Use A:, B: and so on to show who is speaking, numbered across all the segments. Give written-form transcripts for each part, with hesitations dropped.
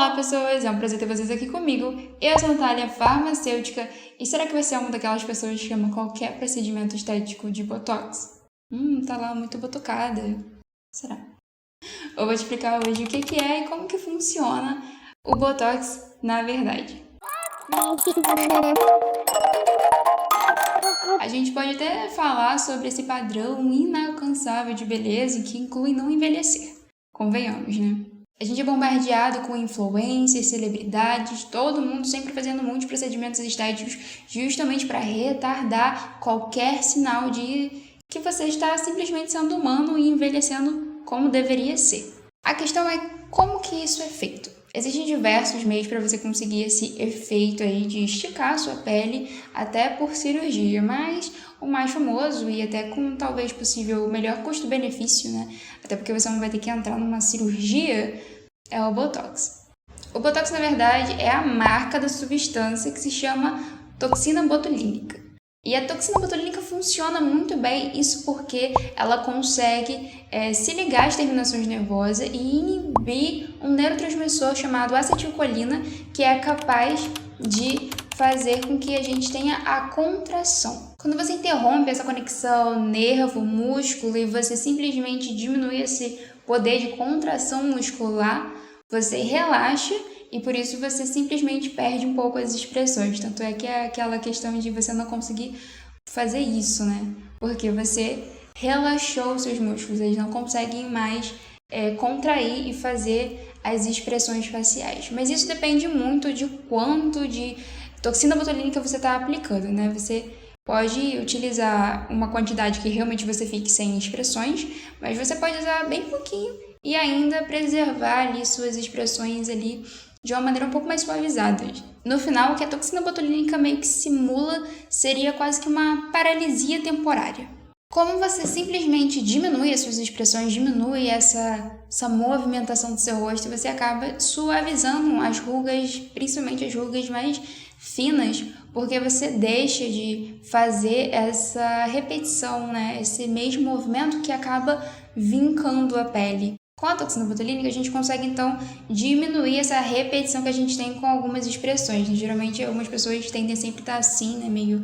A: Olá pessoas, é um prazer ter vocês aqui comigo. Eu sou a Natália, farmacêutica, e será que vai ser uma daquelas pessoas que chama qualquer procedimento estético de Botox? Tá lá muito botocada. Será? Eu vou te explicar hoje o que é e como que funciona o Botox na verdade. A gente pode até falar sobre esse padrão inalcançável de beleza que inclui não envelhecer. Convenhamos, né? A gente é bombardeado com influencers, celebridades, todo mundo sempre fazendo muitos procedimentos estéticos justamente para retardar qualquer sinal de que você está simplesmente sendo humano e envelhecendo como deveria ser. A questão é como que isso é feito. Existem diversos meios para você conseguir esse efeito aí de esticar a sua pele até por cirurgia, mas o mais famoso e até com talvez possível o melhor custo-benefício, né? Até porque você não vai ter que entrar numa cirurgia, é o Botox. O Botox, na verdade, é a marca da substância que se chama toxina botulínica. E a toxina botulínica funciona muito bem, isso porque ela consegue se ligar às terminações nervosas e inibir um neurotransmissor chamado acetilcolina, que é capaz de fazer com que a gente tenha a contração. Quando você interrompe essa conexão nervo-músculo e você simplesmente diminui esse poder de contração muscular, você relaxa e por isso você simplesmente perde um pouco as expressões. Tanto é que é aquela questão de você não conseguir fazer isso, né? Porque você relaxou os seus músculos, eles não conseguem mais contrair e fazer as expressões faciais. Mas isso depende muito de quanto de toxina botulínica você está aplicando, né? Você pode utilizar uma quantidade que realmente você fique sem expressões, mas você pode usar bem pouquinho e ainda preservar ali suas expressões ali de uma maneira um pouco mais suavizada. No final, o que a toxina botulínica meio que simula seria quase que uma paralisia temporária. Como você simplesmente diminui as suas expressões, diminui essa movimentação do seu rosto, você acaba suavizando as rugas, principalmente as rugas mais finas, porque você deixa de fazer essa repetição, né? Esse mesmo movimento que acaba vincando a pele. Com a toxina botulínica, a gente consegue, então, diminuir essa repetição que a gente tem com algumas expressões. Né? Geralmente, algumas pessoas tendem a sempre estar assim, né? Meio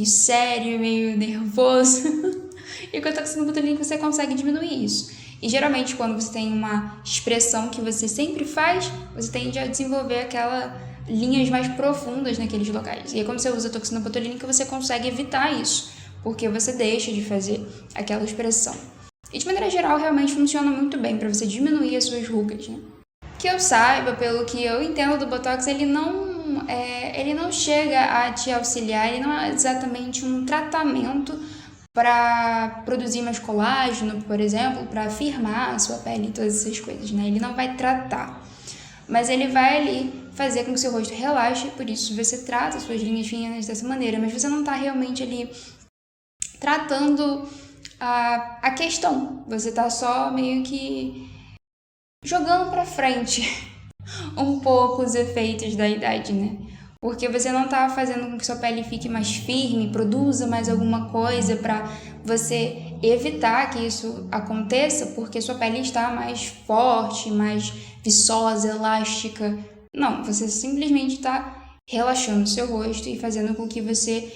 A: sério, meio nervoso. E com a toxina botulínica, você consegue diminuir isso. E, geralmente, quando você tem uma expressão que você sempre faz, você tende a desenvolver aquelas linhas mais profundas naqueles locais. E aí, quando você usa a toxina botulínica, você consegue evitar isso, porque você deixa de fazer aquela expressão. E de maneira geral, realmente funciona muito bem para você diminuir as suas rugas, né? Que eu saiba, pelo que eu entendo do Botox, ele não chega a te auxiliar, ele não é exatamente um tratamento para produzir mais colágeno, por exemplo, para firmar a sua pele e todas essas coisas, né? Ele não vai tratar, mas ele vai ali fazer com que o seu rosto relaxe, por isso você trata as suas linhas finas dessa maneira, mas você não está realmente ali tratando a questão, você tá só meio que jogando pra frente um pouco os efeitos da idade, né? Porque você não tá fazendo com que sua pele fique mais firme, produza mais alguma coisa pra você evitar que isso aconteça, porque sua pele está mais forte, mais viçosa, elástica. Não, você simplesmente tá relaxando o seu rosto e fazendo com que você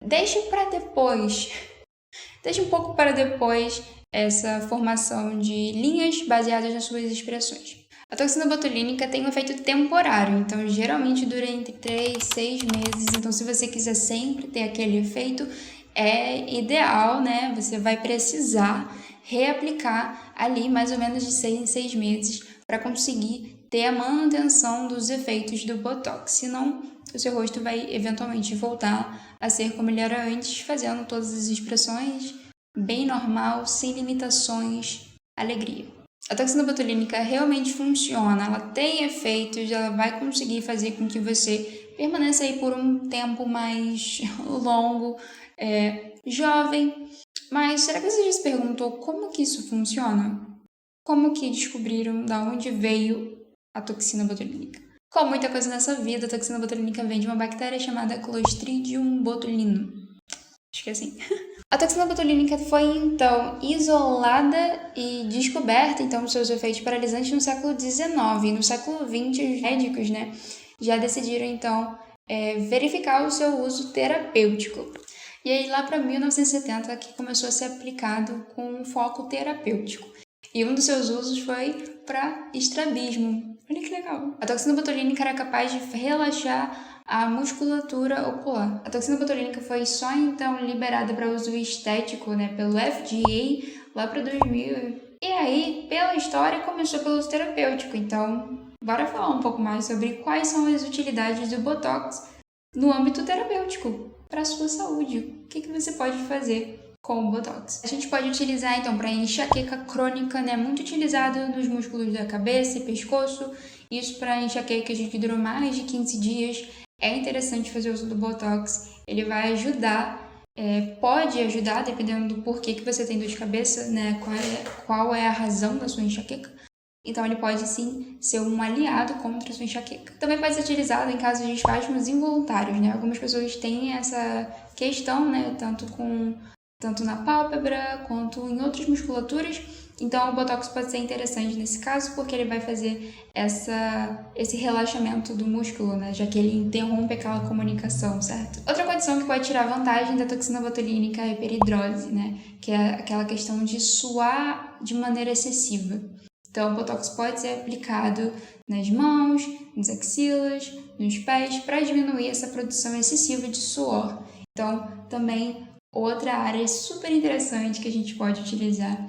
A: deixe pra depois. Deixe um pouco para depois essa formação de linhas baseadas nas suas expressões. A toxina botulínica tem um efeito temporário, então geralmente dura entre 3 e 6 meses. Então, se você quiser sempre ter aquele efeito, é ideal, né? Você vai precisar reaplicar ali mais ou menos de 6 em 6 meses para conseguir ter a manutenção dos efeitos do Botox. Senão, o seu rosto vai eventualmente voltar a ser como ele era antes, fazendo todas as expressões bem normal, sem limitações, alegria. A toxina botulínica realmente funciona, ela tem efeitos, ela vai conseguir fazer com que você permaneça aí por um tempo mais longo, jovem. Mas será que você já se perguntou como que isso funciona? Como que descobriram de onde veio a toxina botulínica? Como muita coisa nessa vida, a toxina botulínica vem de uma bactéria chamada Clostridium botulinum. Acho que é assim. A toxina botulínica foi, então, isolada e descoberta, então, seus efeitos paralisantes no século XIX. No século XX, os médicos, né, já decidiram, então, verificar o seu uso terapêutico. E aí, lá para 1970, que começou a ser aplicado com um foco terapêutico. E um dos seus usos foi para estrabismo. Olha que legal! A toxina botulínica era capaz de relaxar a musculatura ocular. A toxina botulínica foi só então liberada para uso estético, né, pelo FDA lá para 2000. E aí, pela história, começou pelo uso terapêutico. Então, bora falar um pouco mais sobre quais são as utilidades do Botox no âmbito terapêutico para a sua saúde. O que você pode fazer com o Botox? A gente pode utilizar, então, para enxaqueca crônica, né? Muito utilizado nos músculos da cabeça e pescoço. Isso para enxaquecas que duram mais de 15 dias. É interessante fazer uso do Botox. Ele vai ajudar, pode ajudar, dependendo do porquê que você tem dor de cabeça, né? Qual é a razão da sua enxaqueca. Então, ele pode, sim, ser um aliado contra a sua enxaqueca. Também pode ser utilizado em casos de espasmos involuntários, né? Algumas pessoas têm essa questão, né? Tanto na pálpebra quanto em outras musculaturas. Então, o Botox pode ser interessante nesse caso, porque ele vai fazer esse relaxamento do músculo, né? Já que ele interrompe aquela comunicação, certo? Outra condição que pode tirar vantagem da toxina botulínica é a hiperidrose, né? Que é aquela questão de suar de maneira excessiva. Então, o Botox pode ser aplicado nas mãos, nas axilas, nos pés, para diminuir essa produção excessiva de suor. Então, também, outra área super interessante que a gente pode utilizar.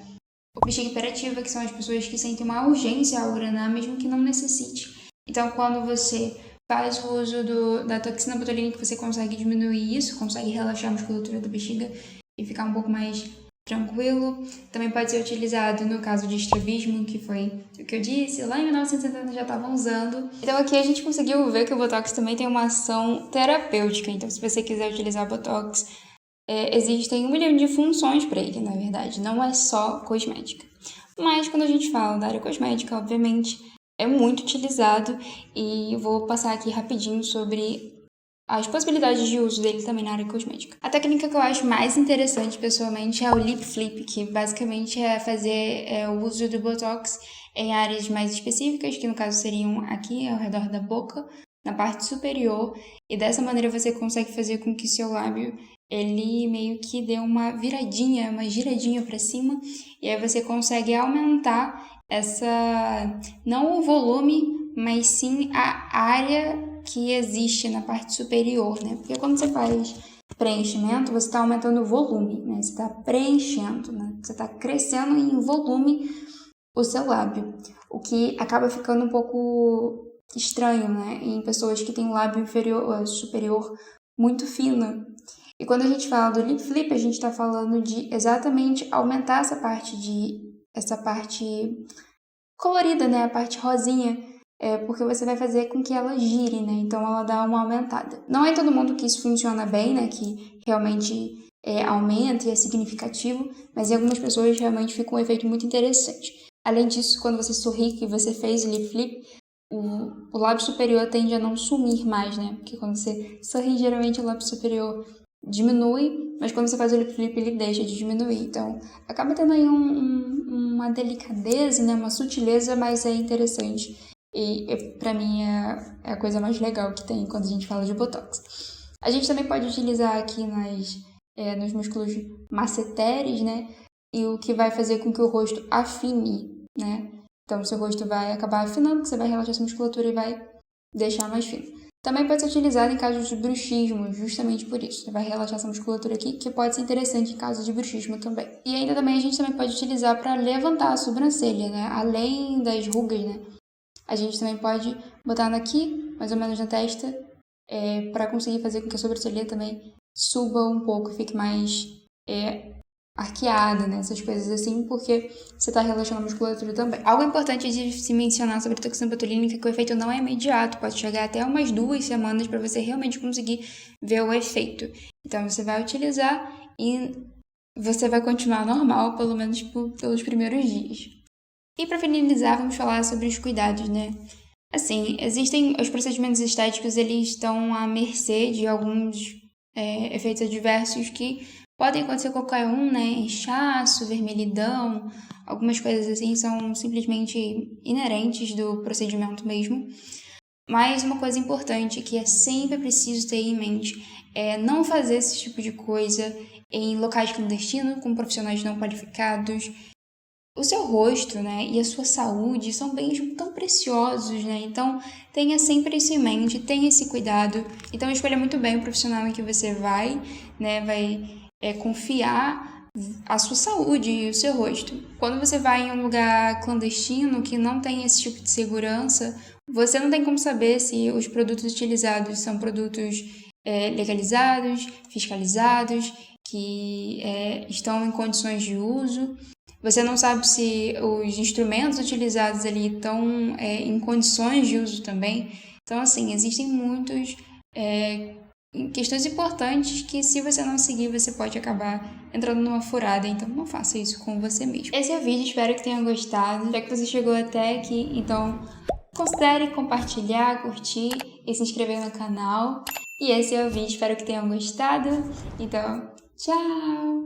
A: O bexiga hiperativa, que são as pessoas que sentem uma urgência ao urinar, mesmo que não necessite. Então, quando você faz o uso da toxina botulínica, você consegue diminuir isso, consegue relaxar a musculatura da bexiga e ficar um pouco mais tranquilo. Também pode ser utilizado no caso de estrabismo, que foi o que eu disse, lá em 1970 já estavam usando. Então aqui a gente conseguiu ver que o Botox também tem uma ação terapêutica. Então se você quiser utilizar Botox, existem 1 milhão de funções para ele, na verdade, não é só cosmética. Mas quando a gente fala da área cosmética, obviamente, é muito utilizado e eu vou passar aqui rapidinho sobre as possibilidades de uso dele também na área cosmética. A técnica que eu acho mais interessante, pessoalmente, é o lip flip, que basicamente é fazer o uso do Botox em áreas mais específicas, que no caso seriam aqui ao redor da boca, na parte superior, e dessa maneira você consegue fazer com que seu lábio ele meio que dê uma viradinha, uma giradinha para cima, e aí você consegue aumentar não o volume, mas sim a área que existe na parte superior, né? Porque quando você faz preenchimento, você está aumentando o volume, né? Você está preenchendo, né? Você está crescendo em volume o seu lábio, o que acaba ficando um pouco estranho, né? Em pessoas que têm um lábio superior muito fino. E quando a gente fala do lip flip, a gente está falando de exatamente aumentar essa parte colorida, né? A parte rosinha, porque você vai fazer com que ela gire, né? Então ela dá uma aumentada. Não é todo mundo que isso funciona bem, né? Que realmente aumenta e é significativo, mas em algumas pessoas realmente fica um efeito muito interessante. Além disso, quando você sorri que você fez o lip flip, o lábio superior tende a não sumir mais, né? Porque quando você sorri, geralmente o lábio superior diminui, mas quando você faz o lip flip, ele deixa de diminuir. Então, acaba tendo aí uma delicadeza, né? Uma sutileza, mas é interessante. E pra mim é a coisa mais legal que tem quando a gente fala de Botox. A gente também pode utilizar aqui nos músculos masseteres, né? E o que vai fazer com que o rosto afine, né? Então, o seu rosto vai acabar afinando, porque você vai relaxar essa musculatura e vai deixar mais fino. Também pode ser utilizado em casos de bruxismo, justamente por isso. Você vai relaxar essa musculatura aqui, que pode ser interessante em casos de bruxismo também. E ainda também a gente também pode utilizar para levantar a sobrancelha, né? Além das rugas, né? A gente também pode botar aqui, mais ou menos na testa, para conseguir fazer com que a sobrancelha também suba um pouco e fique mais arqueada, né? Essas coisas assim, porque você está relaxando a musculatura também. Algo importante de se mencionar sobre a toxina botulínica é que o efeito não é imediato, pode chegar até umas 2 semanas para você realmente conseguir ver o efeito. Então você vai utilizar e você vai continuar normal, pelo menos pelos primeiros dias. E para finalizar, vamos falar sobre os cuidados, né? Assim, existem os procedimentos estéticos, eles estão à mercê de alguns efeitos adversos que podem acontecer com qualquer um, né? Inchaço, vermelhidão, algumas coisas assim são simplesmente inerentes do procedimento mesmo. Mas uma coisa importante que é sempre preciso ter em mente é não fazer esse tipo de coisa em locais clandestinos, com profissionais não qualificados. O seu rosto, né, e a sua saúde são bens tão preciosos, né? Então, tenha sempre isso em mente, tenha esse cuidado. Então, escolha muito bem o profissional em que você vai, né, confiar a sua saúde e o seu rosto. Quando você vai em um lugar clandestino que não tem esse tipo de segurança, você não tem como saber se os produtos utilizados são produtos legalizados, fiscalizados, que estão em condições de uso. Você não sabe se os instrumentos utilizados ali estão em condições de uso também. Então, assim, existem muitas questões importantes que, se você não seguir, você pode acabar entrando numa furada. Então, não faça isso com você mesmo. Esse é o vídeo, espero que tenham gostado. Já que você chegou até aqui, então considere compartilhar, curtir e se inscrever no canal. E esse é o vídeo, espero que tenham gostado. Então, tchau!